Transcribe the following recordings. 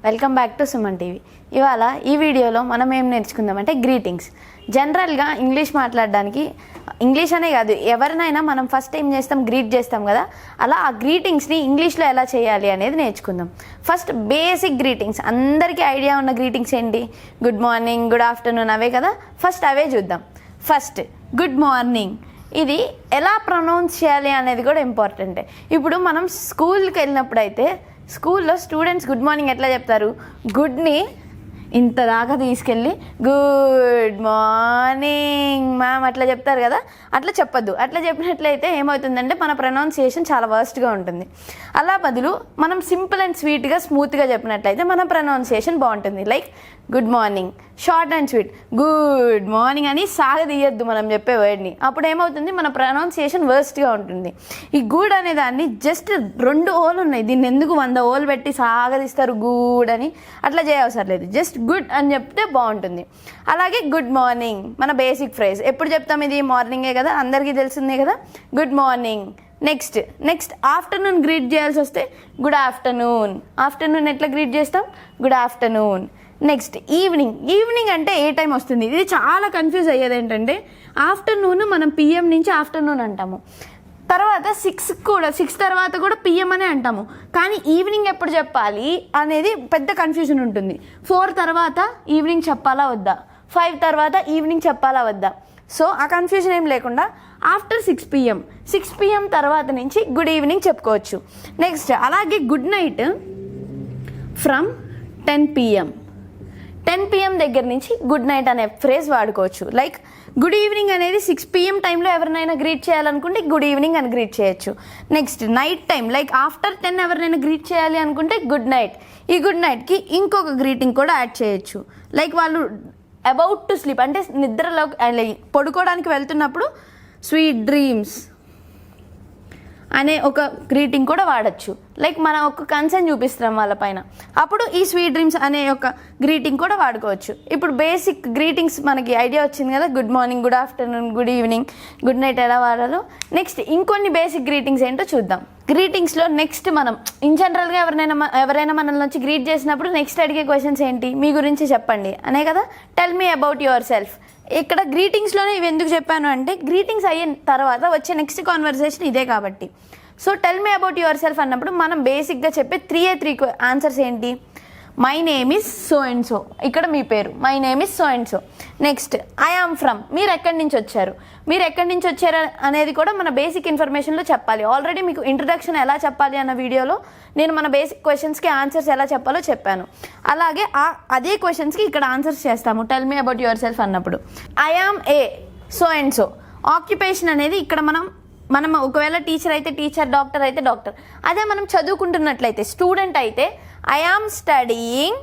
Welcome back to Suman TV. ఇవాళ ఈ వీడియోలో మనం ఏం నేర్చుకుందామంటే గ్రీటింగ్స్. జనరల్గా ఇంగ్లీష్ మాట్లాడడానికి, ఇంగ్లీష్ అనే కాదు ఎవరినైనా మనం ఫస్ట్ ఏం చేస్తాం, గ్రీట్ చేస్తాం కదా. అలా ఆ గ్రీటింగ్స్ని ఇంగ్లీష్లో ఎలా చేయాలి అనేది నేర్చుకుందాం. ఫస్ట్ బేసిక్ గ్రీటింగ్స్, అందరికీ ఐడియా ఉన్న గ్రీటింగ్స్ ఏంటి? గుడ్ మార్నింగ్, గుడ్ ఆఫ్టర్నూన్, అవే కదా. ఫస్ట్ అవే చూద్దాం. ఫస్ట్ గుడ్ మార్నింగ్, ఇది ఎలా ప్రొనౌన్స్ చేయాలి అనేది కూడా ఇంపార్టెంటే. ఇప్పుడు మనం స్కూల్కి వెళ్ళినప్పుడు అయితే స్కూల్లో స్టూడెంట్స్ గుడ్ మార్నింగ్ ఎట్లా చెప్తారు? గుడ్ని ఇంత దాకా తీసుకెళ్ళి గుడ్ మార్నింగ్ మ్యామ్ అట్లా చెప్తారు కదా. అట్లా చెప్పొద్దు. అట్లా చెప్పినట్లయితే ఏమవుతుందంటే మన ప్రొనౌన్సియేషన్ చాలా వర్స్ట్గా ఉంటుంది. అలా బదులు మనం సింపుల్ అండ్ స్వీట్గా స్మూత్గా చెప్పినట్లయితే మన ప్రొనౌన్సియేషన్ బాగుంటుంది. Like good morning, short and sweet, good morning అని సాగదీయద్దు మనం చెప్పే వర్డ్ని. అప్పుడు ఏమవుతుంది, మన ప్రొనౌన్సియేషన్ వర్స్ట్గా ఉంటుంది. ఈ గుడ్ అనే దాన్ని జస్ట్ 2 ఓలు ఉన్నాయి, దీన్ని ఎందుకు 100 ఓలు పెట్టి సాగదీస్తారు గుడ్ అని? అట్లా చేయవసరం లేదు. జస్ట్ గుడ్ అని చెప్తే బాగుంటుంది. అలాగే గుడ్ మార్నింగ్ మన బేసిక్ ఫ్రేజ్. ఎప్పుడు చెప్తాం? ఇది మార్నింగే కదా, అందరికీ తెలిసిందే కదా, good morning. Next afternoon greet చేయాల్సి వస్తే గుడ్ ఆఫ్టర్నూన్. ఆఫ్టర్నూన్ ఎట్లా గ్రీట్ చేస్తాం? Good afternoon. నెక్స్ట్ ఈవినింగ్ అంటే ఏ టైం వస్తుంది? ఇది చాలా కన్ఫ్యూజ్ అయ్యేది ఏంటంటే, ఆఫ్టర్నూన్ మనం పిఎం నుంచి ఆఫ్టర్నూన్ అంటాము, తర్వాత 6 తర్వాత కూడా పిఎం అనే అంటాము. కానీ ఈవినింగ్ ఎప్పుడు చెప్పాలి అనేది పెద్ద కన్ఫ్యూజన్ ఉంటుంది. 4 తర్వాత ఈవినింగ్ చెప్పాలా వద్దా, 5 తర్వాత ఈవినింగ్ చెప్పాలా వద్దా? సో ఆ కన్ఫ్యూజన్ ఏం లేకుండా ఆఫ్టర్ 6 PM తర్వాత నుంచి గుడ్ ఈవినింగ్ చెప్పుకోవచ్చు. నెక్స్ట్ అలాగే గుడ్ నైట్ ఫ్రమ్ 10 PM దగ్గర నుంచి గుడ్ నైట్ అనే ఫ్రేజ్ వాడుకోవచ్చు. లైక్ గుడ్ ఈవినింగ్ అనేది 6 PM టైంలో ఎవరినైనా గ్రీట్ చేయాలనుకుంటే గుడ్ ఈవినింగ్ అని గ్రీట్ చేయొచ్చు. Next night time, like after 10 ఎవరినైనా గ్రీట్ చేయాలి అనుకుంటే గుడ్ నైట్. ఈ గుడ్ నైట్కి ఇంకొక గ్రీటింగ్ కూడా యాడ్ చేయొచ్చు. లైక్ వాళ్ళు అబౌట్ టు స్లీప్ అంటే నిద్రలో పడుకోవడానికి వెళ్తున్నప్పుడు స్వీట్ డ్రీమ్స్ అనే ఒక గ్రీటింగ్ కూడా వాడచ్చు. లైక్ మనం ఒక కన్సర్న్ చూపిస్తున్నాం వాళ్ళపైన, అప్పుడు ఈ స్వీట్ డ్రీమ్స్ అనే ఒక గ్రీటింగ్ కూడా వాడుకోవచ్చు. ఇప్పుడు బేసిక్ గ్రీటింగ్స్ మనకి ఐడియా వచ్చింది కదా, good morning, good afternoon, good evening, good night ఎలా వాడాలో. నెక్స్ట్ ఇంకొన్ని బేసిక్ గ్రీటింగ్స్ ఏంటో చూద్దాం. గ్రీటింగ్స్లో నెక్స్ట్ మనం ఇన్ జనరల్గా ఎవరైనా మనల్ని వచ్చి గ్రీట్ చేసినప్పుడు నెక్స్ట్ అడిగే క్వశ్చన్స్ ఏంటి? మీ గురించి చెప్పండి అనే కదా. Tell me about your self. ఇక్కడ గ్రీటింగ్స్లోనే ఇవి ఎందుకు చెప్పాను అంటే, గ్రీటింగ్స్ అయిన తర్వాత వచ్చే నెక్స్ట్ కాన్వర్సేషన్ ఇదే కాబట్టి. So tell me about your self అన్నప్పుడు మనం బేసిక్గా చెప్పే 3 ఆన్సర్స్ ఏంటి? My name is so and so, ఇక్కడ మీ పేరు, my name is so and so. Next I am from, మీరు ఎక్కడి నుంచి వచ్చారు అనేది కూడా మన బేసిక్ ఇన్ఫర్మేషన్లో చెప్పాలి. ఆల్రెడీ మీకు ఇంట్రడక్షన్ ఎలా చెప్పాలి అన్న వీడియోలో నేను మన బేసిక్ క్వశ్చన్స్కి ఆన్సర్స్ ఎలా చెప్పాలో చెప్పాను. అలాగే అదే క్వశ్చన్స్కి ఇక్కడ ఆన్సర్స్ చేస్తాము tell me about your self అన్నప్పుడు. I am a so and so. Occupation అనేది ఇక్కడ మనం ఒకవేళ టీచర్ అయితే టీచర్, డాక్టర్ అయితే డాక్టర్. అదే మనం చదువుకుంటున్నట్లయితే స్టూడెంట్ అయితే ఐ ఆమ్ స్టడీయింగ్.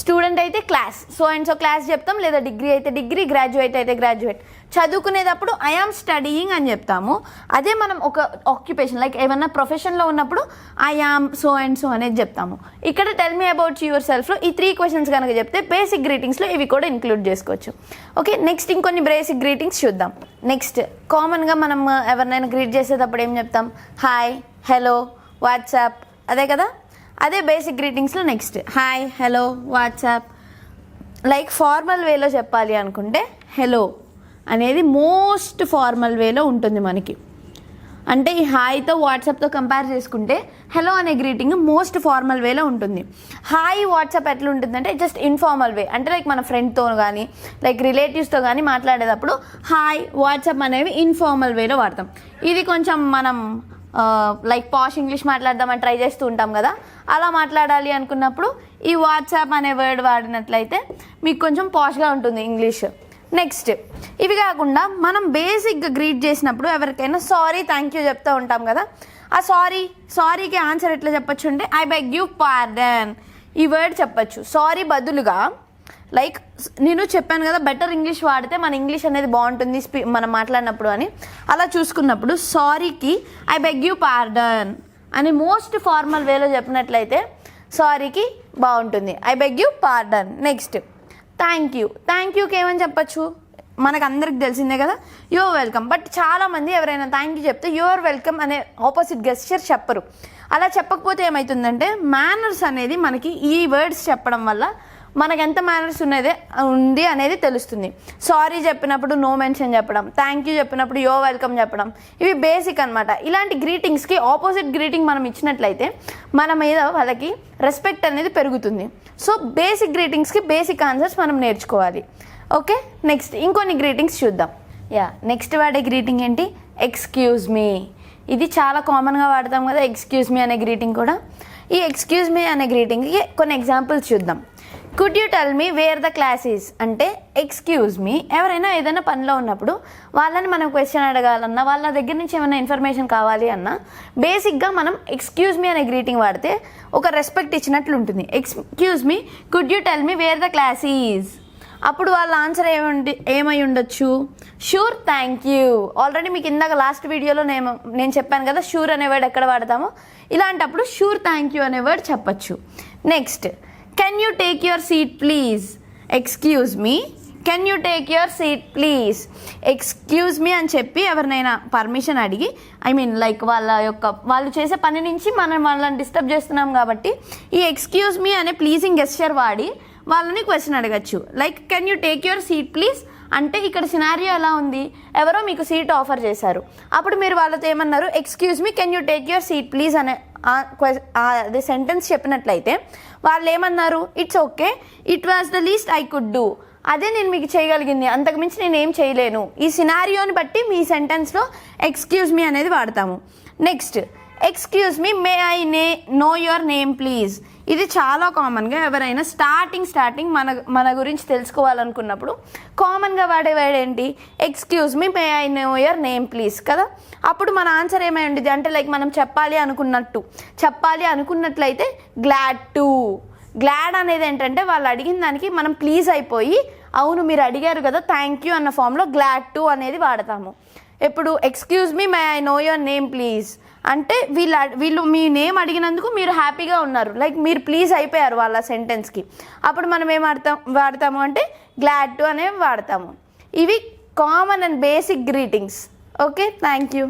స్టూడెంట్ అయితే class, so and so class చెప్తాం. లేదా డిగ్రీ అయితే డిగ్రీ, గ్రాడ్యుయేట్ అయితే గ్రాడ్యుయేట్. చదువుకునేటప్పుడు ఐ ఆమ్ స్టడీయింగ్ అని చెప్తాము. అదే మనం ఒక ఆక్యుపేషన్ లైక్ ఏమన్నా ప్రొఫెషన్లో ఉన్నప్పుడు I am so and so అనేది చెప్తాము. ఇక్కడ టెల్ మీ అబౌట్ యువర్ సెల్ఫ్లో ఈ 3 క్వశ్చన్స్ కనుక చెప్తే బేసిక్ గ్రీటింగ్స్లో ఇవి కూడా ఇంక్లూడ్ చేసుకోవచ్చు. ఓకే, నెక్స్ట్ ఇంకొన్ని బేసిక్ గ్రీటింగ్స్ చూద్దాం. నెక్స్ట్ కామన్గా మనం ఎవరినైనా గ్రీట్ చేసేటప్పుడు ఏం చెప్తాం? హాయ్, హలో, వాట్సాప్, అదే కదా. అదే బేసిక్ గ్రీటింగ్స్లో next hi, hello, what's up. Like formal వేలో చెప్పాలి అనుకుంటే హలో అనేది మోస్ట్ ఫార్మల్ వేలో ఉంటుంది మనకి. అంటే ఈ హాయ్తో వాట్సాప్తో కంపేర్ చేసుకుంటే హలో అనే గ్రీటింగ్ మోస్ట్ ఫార్మల్ వేలో ఉంటుంది. హాయ్ వాట్సాప్ ఎట్లా ఉంటుందంటే జస్ట్ ఇన్ఫార్మల్ వే, అంటే లైక్ మన ఫ్రెండ్తో కానీ లైక్ రిలేటివ్స్తో కానీ మాట్లాడేటప్పుడు హాయ్ వాట్సాప్ అనేవి ఇన్ఫార్మల్ వేలో వాడతాం. ఇది కొంచెం మనం లైక్ పాష్ ఇంగ్లీష్ మాట్లాడదామని ట్రై చేస్తూ ఉంటాం కదా, అలా మాట్లాడాలి అనుకున్నప్పుడు ఈ వాట్సాప్ అనే వర్డ్ వాడినట్లయితే మీకు కొంచెం పాష్గా ఉంటుంది ఇంగ్లీష్. నెక్స్ట్ ఇవి కాకుండా మనం బేసిక్గా గ్రీట్ చేసినప్పుడు ఎవరికైనా సారీ, థ్యాంక్ యూ చెప్తూ ఉంటాం కదా. ఆ సారీకి ఆన్సర్ ఎట్లా చెప్పచ్చు అంటే ఐ బెగ్ యూ పార్డన్, ఈ వర్డ్ చెప్పచ్చు. సారీ బదులుగా లైక్ నేను చెప్పాను కదా, బెటర్ ఇంగ్లీష్ వాడితే మన ఇంగ్లీష్ అనేది బాగుంటుంది మనం మాట్లాడినప్పుడు అని. అలా చూసుకున్నప్పుడు సారీకి ఐ బెగ్ యూ పార్డన్ అని మోస్ట్ ఫార్మల్ వేలో చెప్పినట్లయితే సారీకి బాగుంటుంది, I beg you pardon. Next thank యూకి ఏమని చెప్పచ్చు? మనకు అందరికి తెలిసిందే కదా, యువర్ వెల్కమ్. బట్ చాలామంది ఎవరైనా థ్యాంక్ యూ చెప్తే యువర్ వెల్కమ్ అనే ఆపోజిట్ గెస్చర్ చెప్పరు. అలా చెప్పకపోతే ఏమవుతుందంటే మేనర్స్ అనేది మనకి ఈ వర్డ్స్ చెప్పడం వల్ల మనకు ఎంత మేనర్స్ ఉంది అనేది తెలుస్తుంది. సారీ చెప్పినప్పుడు నో మెన్షన్ చెప్పడం, థ్యాంక్ యూ చెప్పినప్పుడు యువర్ వెల్కమ్ చెప్పడం, ఇవి బేసిక్ అనమాట. ఇలాంటి గ్రీటింగ్స్కి ఆపోజిట్ గ్రీటింగ్ మనం ఇచ్చినట్లయితే మన మీద వాళ్ళకి రెస్పెక్ట్ అనేది పెరుగుతుంది. సో బేసిక్ గ్రీటింగ్స్కి బేసిక్ ఆన్సర్స్ మనం నేర్చుకోవాలి. ఓకే, నెక్స్ట్ ఇంకొన్ని గ్రీటింగ్స్ చూద్దాం. నెక్స్ట్ వాడే గ్రీటింగ్ ఏంటి? Excuse me. ఇది చాలా కామన్గా వాడతాం కదా ఎక్స్క్యూజ్ మీ అనే గ్రీటింగ్ కూడా. ఈ ఎక్స్క్యూజ్ మీ అనే గ్రీటింగ్కి కొన్ని ఎగ్జాంపుల్స్ చూద్దాం. Could you tell me wear the class is అంటే ఎక్స్క్యూజ్ మీ. ఎవరైనా ఏదైనా పనిలో ఉన్నప్పుడు వాళ్ళని మనం క్వశ్చన్ అడగాలన్నా, వాళ్ళ దగ్గర నుంచి ఏమైనా ఇన్ఫర్మేషన్ కావాలి అన్నా బేసిక్గా మనం ఎక్స్క్యూజ్ మీ అనే గ్రీటింగ్ వాడితే ఒక రెస్పెక్ట్ ఇచ్చినట్లు ఉంటుంది. Excuse me, could you tell me wear the class is. అప్పుడు వాళ్ళ ఆన్సర్ ఏమై ఉండొచ్చు? Sure, thank you. ఆల్రెడీ మీకు ఇందాక లాస్ట్ వీడియోలో నేను చెప్పాను కదా షూర్ అనే వర్డ్ ఎక్కడ వాడతామో. ఇలాంటప్పుడు షూర్, థ్యాంక్ యూ అనే వర్డ్ చెప్పచ్చు. Next, can you take your seat please. Excuse me, can you take your seat please. Excuse me అని చెప్పి ఎవరినైనా పర్మిషన్ అడిగి, లైక్ వాళ్ళు చేసే పని నుంచి మనం వాళ్ళని డిస్టర్బ్ చేస్తున్నాం కాబట్టి ఈ ఎక్స్క్యూజ్ మీ అనే ప్లీజింగ్ గెస్చర్ వాడి వాళ్ళని క్వశ్చన్ అడగచ్చు. Like can you take your seat please అంటే ఇక్కడ సినారియో ఎలా ఉంది? ఎవరో మీకు సీట్ ఆఫర్ చేశారు. అప్పుడు మీరు వాళ్ళతో ఏమన్నారు? Excuse me, can you take your seat please అనే అదే సెంటెన్స్ చెప్పినట్లయితే వాళ్ళు ఏమన్నారు? It's okay, it was the least I could do. అదే నేను మీకు చేయగలిగింది, అంతకుమించి నేను ఏం చేయలేను. ఈ సినారియోని బట్టి మీ సెంటెన్స్లో ఎక్స్క్యూజ్ మీ అనేది వాడతాము. Next, excuse me, may I know your name please. ఇది చాలా కామన్గా ఎవరైనా స్టార్టింగ్ మన గురించి తెలుసుకోవాలనుకున్నప్పుడు కామన్గా వాడే వర్డ్ ఏంటి? Excuse me, may I know your name please కదా. అప్పుడు మన ఆన్సర్ ఏమై ఉండేది అంటే లైక్ మనం చెప్పాలి అనుకున్నట్లయితే గ్లాడ్ టు. గ్లాడ్ అనేది ఏంటంటే వాళ్ళు అడిగిన దానికి మనం ప్లీజ్ అయిపోయి అవును మీరు అడిగారు కదా థ్యాంక్ యూ అన్న ఫామ్లో గ్లాడ్ టు అనేది వాడతాము. ఇప్పుడు excuse me, may I know your name please అంటే వీళ్ళు మీ నేమ్ అడిగినందుకు మీరు హ్యాపీగా ఉన్నారు, లైక్ మీరు ప్లీజ్ అయిపోయారు వాళ్ళ సెంటెన్స్కి. అప్పుడు మనం ఏం వాడతాము అంటే గ్లాడ్ టు అనేవి వాడతాము. ఇవి common and basic greetings. Okay, thank you.